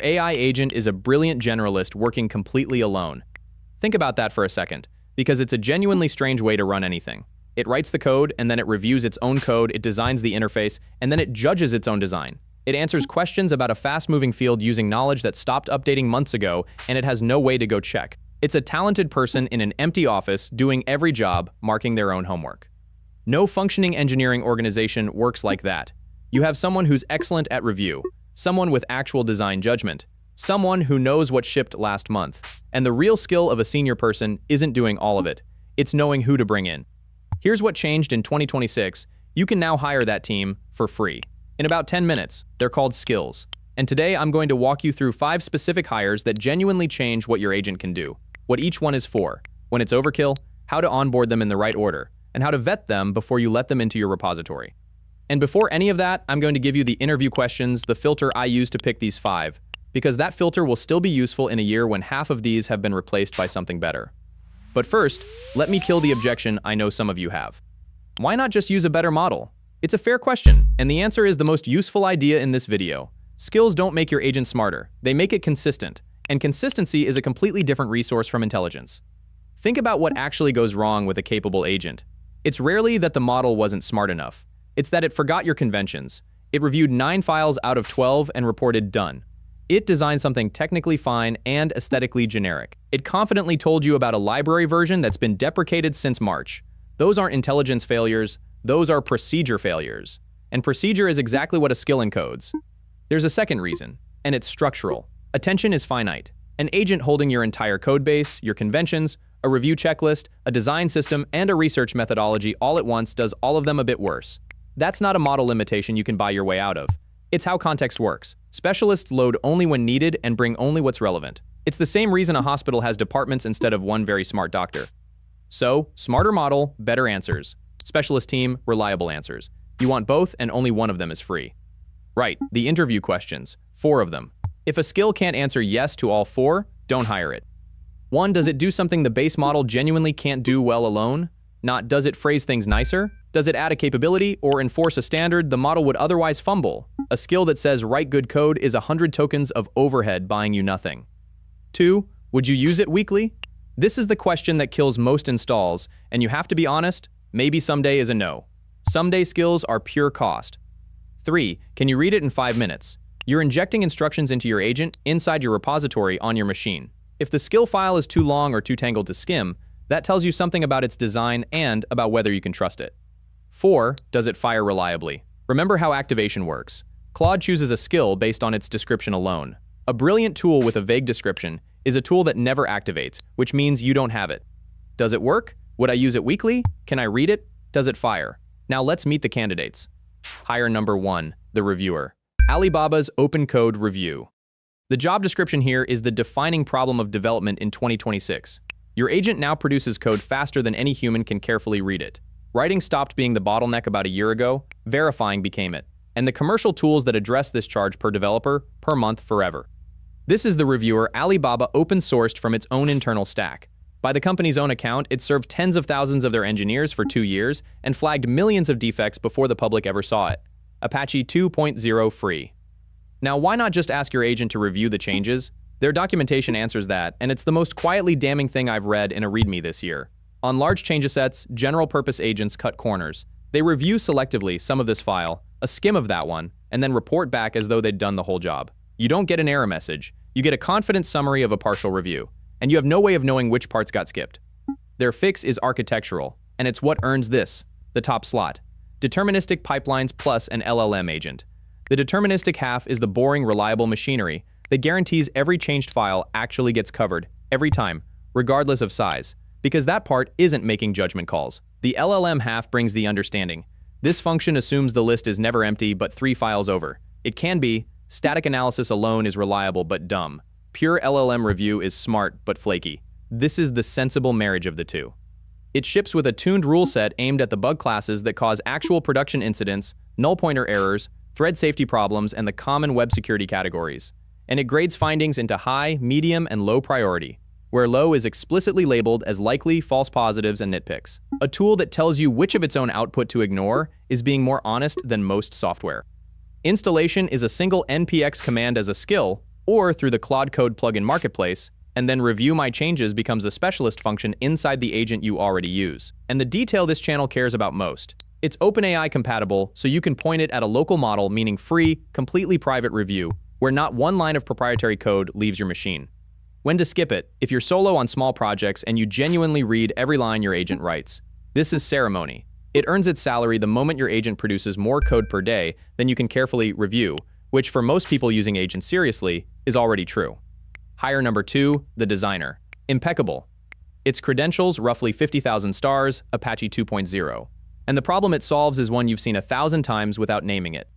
AI agent is a brilliant generalist working completely alone. Think about that for a second, because it's a genuinely strange way to run anything. It writes the code, and then it reviews its own code, it designs the interface, and then it judges its own design. It answers questions about a fast-moving field using knowledge that stopped updating months ago, and it has no way to go check. It's a talented person in an empty office doing every job, marking their own homework. No functioning engineering organization works like that. You have someone who's excellent at review, someone with actual design judgment, someone who knows what shipped last month. And the real skill of a senior person isn't doing all of it. It's knowing who to bring in. Here's what changed in 2026. You can now hire that team for free. In about 10 minutes, they're called skills. And today I'm going to walk you through 5 specific hires that genuinely change what your agent can do, what each one is for, when it's overkill, how to onboard them in the right order, and how to vet them before you let them into your repository. And before any of that, I'm going to give you the interview questions, the filter I use to pick these 5, because that filter will still be useful in a year when half of these have been replaced by something better. But first, let me kill the objection I know some of you have. Why not just use a better model? It's a fair question, and the answer is the most useful idea in this video. Skills don't make your agent smarter, they make it consistent, and consistency is a completely different resource from intelligence. Think about what actually goes wrong with a capable agent. It's rarely that the model wasn't smart enough. It's that it forgot your conventions. It reviewed 9 files out of 12 and reported done. It designed something technically fine and aesthetically generic. It confidently told you about a library version that's been deprecated since March. Those aren't intelligence failures, those are procedure failures. And procedure is exactly what a skill encodes. There's a second reason, and it's structural. Attention is finite. An agent holding your entire codebase, your conventions, a review checklist, a design system, and a research methodology all at once does all of them a bit worse. That's not a model limitation you can buy your way out of. It's how context works. Specialists load only when needed and bring only what's relevant. It's the same reason a hospital has departments instead of one very smart doctor. So, smarter model, better answers. Specialist team, reliable answers. You want both, and only one of them is free. Right, the interview questions. 4 of them. If a skill can't answer yes to all 4, don't hire it. 1. Does it do something the base model genuinely can't do well alone? Not, does it phrase things nicer? Does it add a capability or enforce a standard the model would otherwise fumble? A skill that says write good code is 100 tokens of overhead buying you nothing. 2. Would you use it weekly? This is the question that kills most installs, and you have to be honest, maybe someday is a no. Someday skills are pure cost. 3. Can you read it in 5 minutes? You're injecting instructions into your agent inside your repository on your machine. If the skill file is too long or too tangled to skim, that tells you something about its design and about whether you can trust it. 4. Does it fire reliably? Remember how activation works. Claude chooses a skill based on its description alone. A brilliant tool with a vague description is a tool that never activates, which means you don't have it. Does it work? Would I use it weekly? Can I read it? Does it fire? Now let's meet the candidates. Hire number 1, the reviewer. Alibaba's open code review. The job description here is the defining problem of development in 2026. Your agent now produces code faster than any human can carefully read it. Writing stopped being the bottleneck about a year ago, verifying became it. And the commercial tools that address this charge per developer, per month, forever. This is the reviewer Alibaba open-sourced from its own internal stack. By the company's own account, it served tens of thousands of their engineers for 2 years and flagged millions of defects before the public ever saw it. Apache 2.0 free. Now, why not just ask your agent to review the changes? Their documentation answers that, and it's the most quietly damning thing I've read in a README this year. On large changesets, general-purpose agents cut corners. They review selectively some of this file, a skim of that one, and then report back as though they'd done the whole job. You don't get an error message. You get a confident summary of a partial review, and you have no way of knowing which parts got skipped. Their fix is architectural, and it's what earns this, the top slot. Deterministic pipelines plus an LLM agent. The deterministic half is the boring, reliable machinery that guarantees every changed file actually gets covered, every time, regardless of size, because that part isn't making judgment calls. The LLM half brings the understanding. This function assumes the list is never empty but 3 files over. It can be. Static analysis alone is reliable but dumb. Pure LLM review is smart but flaky. This is the sensible marriage of the two. It ships with a tuned rule set aimed at the bug classes that cause actual production incidents, null pointer errors, thread safety problems, and the common web security categories. And it grades findings into high, medium, and low priority, where low is explicitly labeled as likely, false positives, and nitpicks. A tool that tells you which of its own output to ignore is being more honest than most software. Installation is a single npx command as a skill, or through the Claude Code plugin marketplace, and then Review My Changes becomes a specialist function inside the agent you already use. And the detail this channel cares about most. It's OpenAI compatible, so you can point it at a local model, meaning free, completely private review, where not one line of proprietary code leaves your machine. When to skip it, if you're solo on small projects and you genuinely read every line your agent writes. This is ceremony. It earns its salary the moment your agent produces more code per day than you can carefully review, which for most people using agents seriously is already true. Hire number 2, the designer. Impeccable. Its credentials, roughly 50,000 stars, Apache 2.0. And the problem it solves is one you've seen 1,000 times without naming it.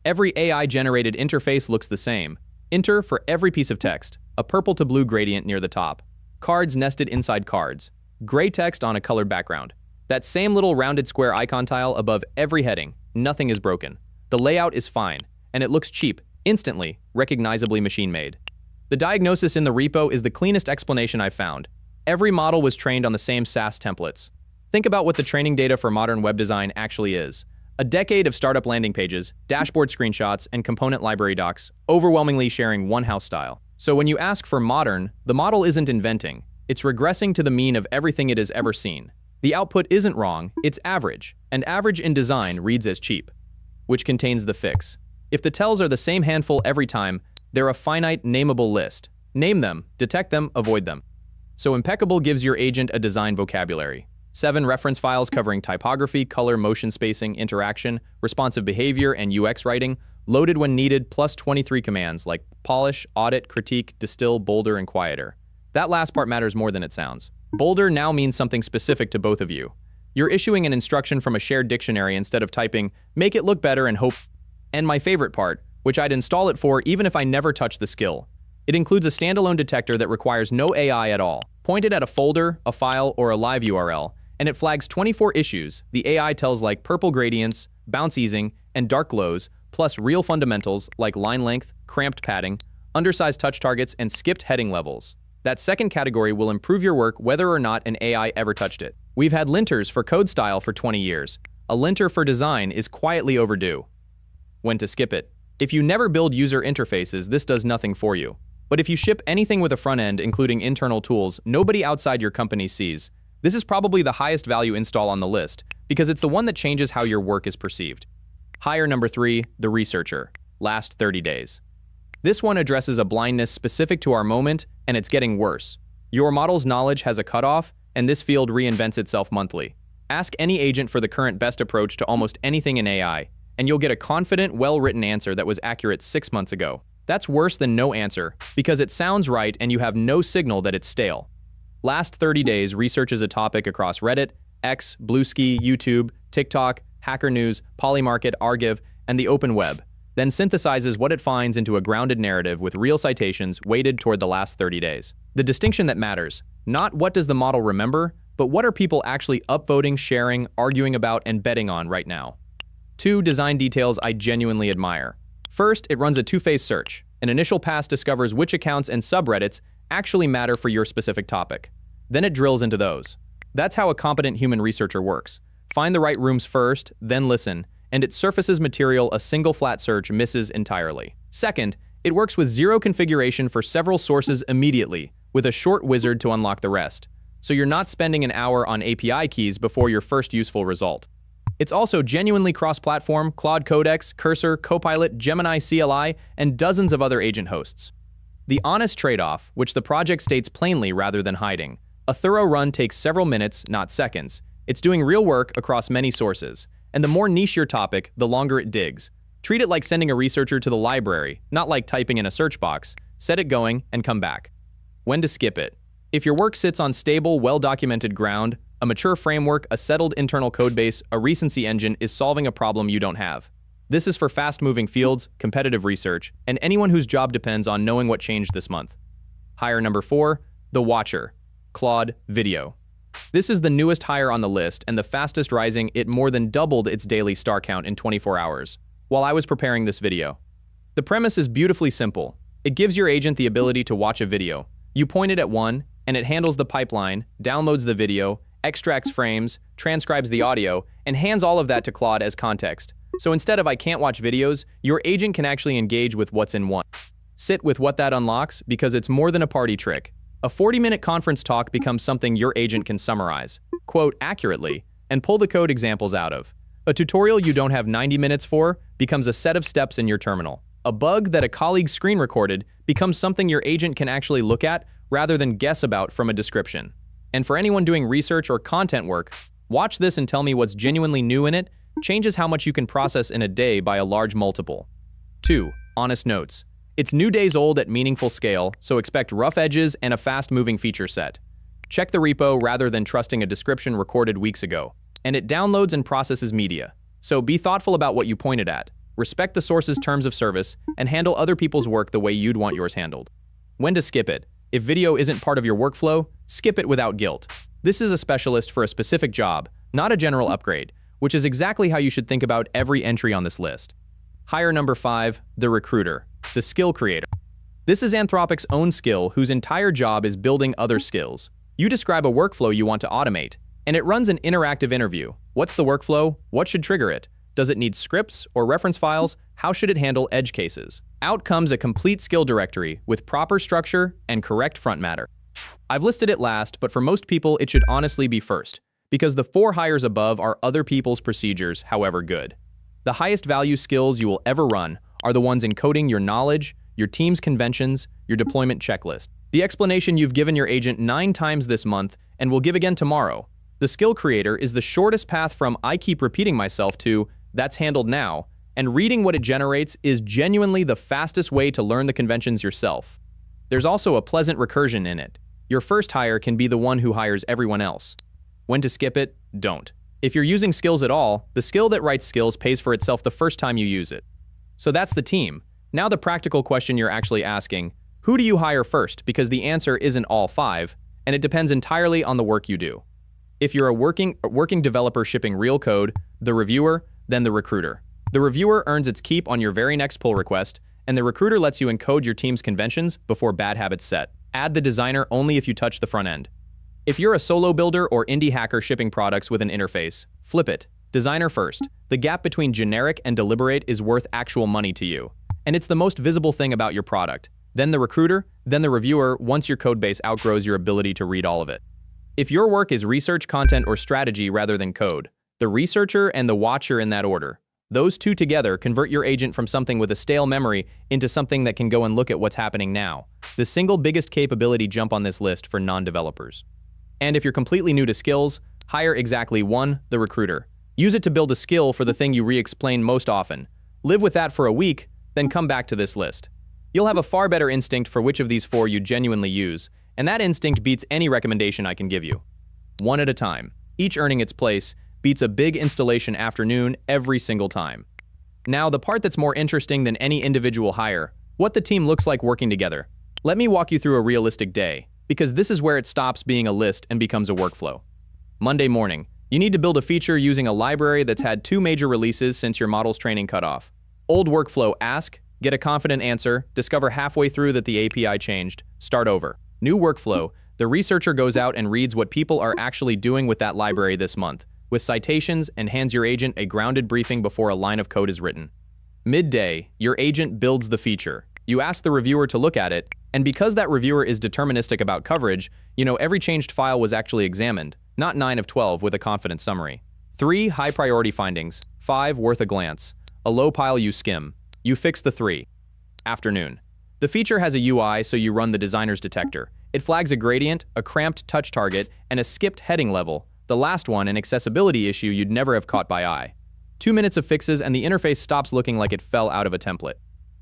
Every AI-generated interface looks the same. Enter for every piece of text, a purple to blue gradient near the top. Cards nested inside cards. Gray text on a colored background. That same little rounded square icon tile above every heading. Nothing is broken. The layout is fine, and it looks cheap, instantly, recognizably machine-made. The diagnosis in the repo is the cleanest explanation I've found. Every model was trained on the same SAS templates. Think about what the training data for modern web design actually is. A decade of startup landing pages, dashboard screenshots, and component library docs, overwhelmingly sharing one house style. So when you ask for modern, the model isn't inventing. It's regressing to the mean of everything it has ever seen. The output isn't wrong, it's average, and average in design reads as cheap, which contains the fix. If the tells are the same handful every time, they're a finite, nameable list. Name them, detect them, avoid them. So Impeccable gives your agent a design vocabulary. 7 reference files covering typography, color, motion spacing, interaction, responsive behavior, and UX writing, loaded when needed, plus 23 commands like polish, audit, critique, distill, bolder, and quieter. That last part matters more than it sounds. Bolder now means something specific to both of you. You're issuing an instruction from a shared dictionary instead of typing, make it look better and hope. And my favorite part, which I'd install it for even if I never touch the skill. It includes a standalone detector that requires no AI at all. Point it at a folder, a file, or a live URL, and it flags 24 issues the AI tells like purple gradients, bounce easing, and dark glows, plus real fundamentals like line length, cramped padding, undersized touch targets, and skipped heading levels. That second category will improve your work whether or not an AI ever touched it. We've had linters for code style for 20 years. A linter for design is quietly overdue. When to skip it. If you never build user interfaces, this does nothing for you. But if you ship anything with a front end, including internal tools, nobody outside your company sees. This is probably the highest value install on the list, because it's the one that changes how your work is perceived. Hire number 3, the researcher. Last 30 days. This one addresses a blindness specific to our moment, and it's getting worse. Your model's knowledge has a cutoff, and this field reinvents itself monthly. Ask any agent for the current best approach to almost anything in AI, and you'll get a confident, well-written answer that was accurate 6 months ago. That's worse than no answer, because it sounds right and you have no signal that it's stale. Last 30 days researches a topic across Reddit, X, Bluesky, YouTube, TikTok, Hacker News, Polymarket, Argive, and the open web, then synthesizes what it finds into a grounded narrative with real citations weighted toward the last 30 days. The distinction that matters, not what does the model remember, but what are people actually upvoting, sharing, arguing about, and betting on right now. 2 design details I genuinely admire. First, it runs a 2-phase search. An initial pass discovers which accounts and subreddits actually matter for your specific topic. Then it drills into those. That's how a competent human researcher works. Find the right rooms first, then listen, and it surfaces material a single flat search misses entirely. Second, it works with 0 configuration for several sources immediately, with a short wizard to unlock the rest. So you're not spending an hour on API keys before your first useful result. It's also genuinely cross-platform, Claude Codex, Cursor, Copilot, Gemini CLI, and dozens of other agent hosts. The honest trade-off, which the project states plainly rather than hiding. A thorough run takes several minutes, not seconds. It's doing real work across many sources. And the more niche your topic, the longer it digs. Treat it like sending a researcher to the library, not like typing in a search box. Set it going and come back. When to skip it. If your work sits on stable, well-documented ground, a mature framework, a settled internal codebase, a recency engine is solving a problem you don't have. This is for fast-moving fields, competitive research, and anyone whose job depends on knowing what changed this month. Hire number 4, the Watcher. claude-video. This is the newest hire on the list and the fastest rising. It more than doubled its daily star count in 24 hours, while I was preparing this video. The premise is beautifully simple. It gives your agent the ability to watch a video. You point it at one, and it handles the pipeline, downloads the video, extracts frames, transcribes the audio, and hands all of that to Claude as context. So instead of I can't watch videos, your agent can actually engage with what's in one. Sit with what that unlocks because it's more than a party trick. A 40-minute conference talk becomes something your agent can summarize, quote accurately, and pull the code examples out of. A tutorial you don't have 90 minutes for becomes a set of steps in your terminal. A bug that a colleague screen recorded becomes something your agent can actually look at rather than guess about from a description. And for anyone doing research or content work, watch this and tell me what's genuinely new in it changes how much you can process in a day by a large multiple. 2. Honest notes. It's new days old at meaningful scale, so expect rough edges and a fast-moving feature set. Check the repo rather than trusting a description recorded weeks ago. And it downloads and processes media. So be thoughtful about what you pointed at. Respect the source's terms of service and handle other people's work the way you'd want yours handled. When to skip it. If video isn't part of your workflow, skip it without guilt. This is a specialist for a specific job, not a general upgrade, which is exactly how you should think about every entry on this list. Hire number 5, the recruiter, the skill creator. This is Anthropic's own skill whose entire job is building other skills. You describe a workflow you want to automate, and it runs an interactive interview. What's the workflow? What should trigger it? Does it need scripts or reference files? How should it handle edge cases? Out comes a complete skill directory with proper structure and correct front matter. I've listed it last, but for most people it should honestly be first, because the 4 hires above are other people's procedures, however good. The highest value skills you will ever run are the ones encoding your knowledge, your team's conventions, your deployment checklist. The explanation you've given your agent 9 times this month and will give again tomorrow. The skill creator is the shortest path from I keep repeating myself to that's handled now, and reading what it generates is genuinely the fastest way to learn the conventions yourself. There's also a pleasant recursion in it. Your first hire can be the one who hires everyone else. When to skip it? Don't. If you're using skills at all, the skill that writes skills pays for itself the first time you use it. So that's the team. Now the practical question you're actually asking, who do you hire first? Because the answer isn't all 5, and it depends entirely on the work you do. If you're a working developer shipping real code, the reviewer, then the recruiter. The reviewer earns its keep on your very next pull request, and the recruiter lets you encode your team's conventions before bad habits set. Add the designer only if you touch the front end. If you're a solo builder or indie hacker shipping products with an interface, flip it. Designer first. The gap between generic and deliberate is worth actual money to you. And it's the most visible thing about your product. Then the recruiter, then the reviewer once your codebase outgrows your ability to read all of it. If your work is research, content, or strategy rather than code, the researcher and the watcher in that order. Those two together convert your agent from something with a stale memory into something that can go and look at what's happening now. The single biggest capability jump on this list for non-developers. And if you're completely new to skills, hire exactly 1, the recruiter. Use it to build a skill for the thing you re-explain most often. Live with that for a week, then come back to this list. You'll have a far better instinct for which of these 4 you genuinely use, and that instinct beats any recommendation I can give you. 1 at a time, each earning its place, beats a big installation afternoon every single time. Now, the part that's more interesting than any individual hire, what the team looks like working together. Let me walk you through a realistic day, because this is where it stops being a list and becomes a workflow. Monday morning, you need to build a feature using a library that's had 2 major releases since your model's training cutoff. Old workflow: ask, get a confident answer, discover halfway through that the API changed, start over. New workflow: the researcher goes out and reads what people are actually doing with that library this month, with citations, and hands your agent a grounded briefing before a line of code is written. Midday, your agent builds the feature. You ask the reviewer to look at it, and because that reviewer is deterministic about coverage, you know every changed file was actually examined, not 9 of 12 with a confident summary. 3 high priority findings, 5 worth a glance. A low pile you skim. You fix the 3. Afternoon. The feature has a UI, so you run the designer's detector. It flags a gradient, a cramped touch target, and a skipped heading level. The last one, an accessibility issue you'd never have caught by eye. 2 minutes of fixes and the interface stops looking like it fell out of a template.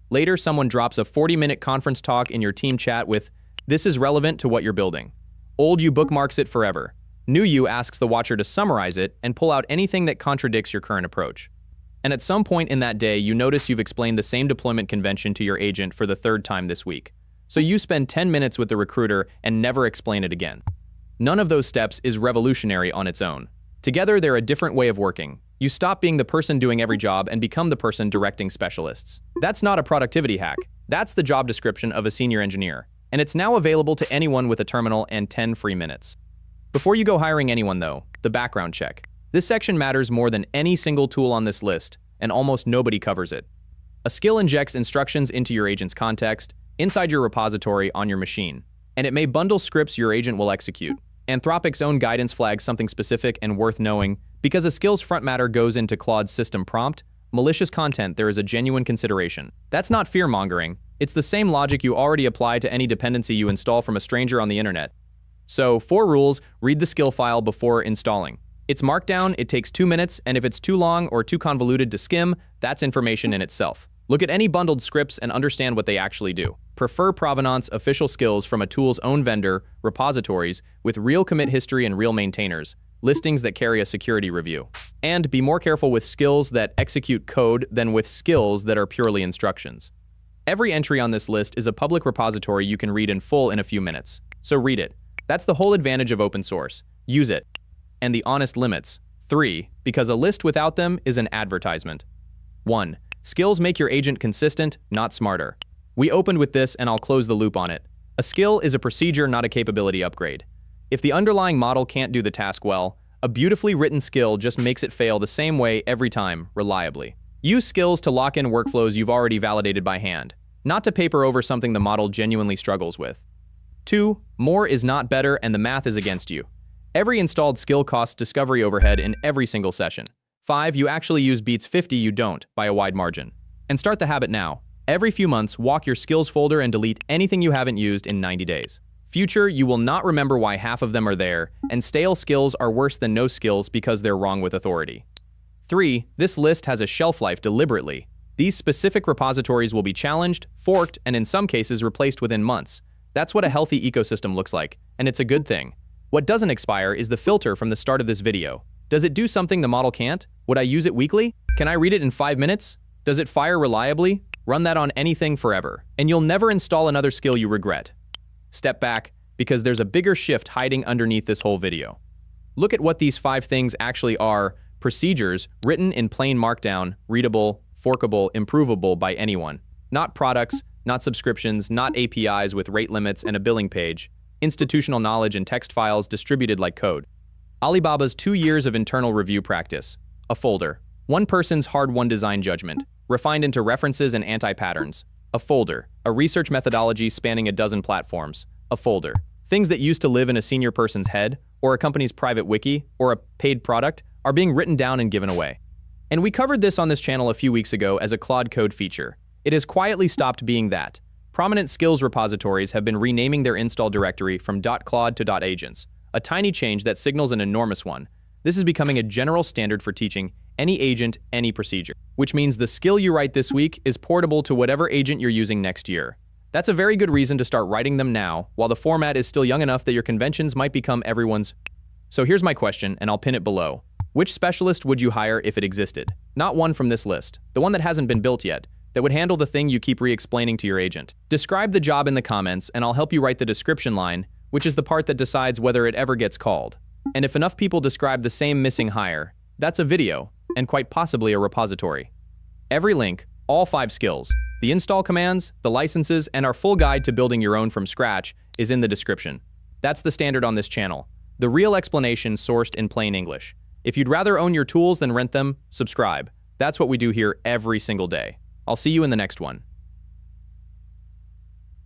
Later, someone drops a 40-minute conference talk in your team chat with, "This is relevant to what you're building." Old you bookmarks it forever. New you asks the watcher to summarize it and pull out anything that contradicts your current approach. And at some point in that day, you notice you've explained the same deployment convention to your agent for the 3rd time this week. So you spend 10 minutes with the recruiter and never explain it again. None of those steps is revolutionary on its own. Together, they're a different way of working. You stop being the person doing every job and become the person directing specialists. That's not a productivity hack. That's the job description of a senior engineer. And it's now available to anyone with a terminal and 10 free minutes. Before you go hiring anyone though, the background check. This section matters more than any single tool on this list, and almost nobody covers it. A skill injects instructions into your agent's context, inside your repository on your machine, and it may bundle scripts your agent will execute. Anthropic's own guidance flags something specific and worth knowing. Because a skill's front matter goes into Claude's system prompt, malicious content, there is a genuine consideration. That's not fear-mongering. It's the same logic you already apply to any dependency you install from a stranger on the internet. So, 4 rules: read the skill file before installing. It's markdown, it takes 2 minutes, and if it's too long or too convoluted to skim, that's information in itself. Look at any bundled scripts and understand what they actually do. Prefer provenance official skills from a tool's own vendor, repositories, with real commit history and real maintainers, listings that carry a security review. And be more careful with skills that execute code than with skills that are purely instructions. Every entry on this list is a public repository you can read in full in a few minutes. So read it. That's the whole advantage of open source. Use it. And the honest limits. 3. Because a list without them is an advertisement. 1. Skills make your agent consistent, not smarter. We opened with this and I'll close the loop on it. A skill is a procedure, not a capability upgrade. If the underlying model can't do the task well, a beautifully written skill just makes it fail the same way every time, reliably. Use skills to lock in workflows you've already validated by hand, not to paper over something the model genuinely struggles with. 2. More is not better and the math is against you. Every installed skill costs discovery overhead in every single session. 5. You actually use beats 50 you don't, by a wide margin. And start the habit now. Every few months, walk your skills folder and delete anything you haven't used in 90 days. Future, you will not remember why half of them are there, and stale skills are worse than no skills because they're wrong with authority. 3. This list has a shelf life deliberately. These specific repositories will be challenged, forked, and in some cases replaced within months. That's what a healthy ecosystem looks like, and it's a good thing. What doesn't expire is the filter from the start of this video. Does it do something the model can't? Would I use it weekly? Can I read it in 5 minutes? Does it fire reliably? Run that on anything forever, and you'll never install another skill you regret. Step back, because there's a bigger shift hiding underneath this whole video. Look at what these 5 things actually are: procedures written in plain markdown, readable, forkable, improvable by anyone. Not products, not subscriptions, not APIs with rate limits and a billing page. Institutional knowledge and text files distributed like code. Alibaba's 2 years of internal review practice. A folder. One person's hard-won design judgment, refined into references and anti-patterns. A folder. A research methodology spanning a dozen platforms. A folder. Things that used to live in a senior person's head, or a company's private wiki, or a paid product, are being written down and given away. And we covered this on this channel a few weeks ago as a Claude Code feature. It has quietly stopped being that. Prominent skills repositories have been renaming their install directory from .claude to .agents, a tiny change that signals an enormous one. This is becoming a general standard for teaching any agent, any procedure, which means the skill you write this week is portable to whatever agent you're using next year. That's a very good reason to start writing them now, while the format is still young enough that your conventions might become everyone's. So here's my question, and I'll pin it below. Which specialist would you hire if it existed? Not one from this list, the one that hasn't been built yet, that would handle the thing you keep re-explaining to your agent. Describe the job in the comments, and I'll help you write the description line, which is the part that decides whether it ever gets called. And if enough people describe the same missing hire, that's a video, and quite possibly a repository. Every link, all 5 skills, the install commands, the licenses, and our full guide to building your own from scratch is in the description. That's the standard on this channel. The real explanation sourced in plain English. If you'd rather own your tools than rent them, subscribe. That's what we do here every single day. I'll see you in the next one.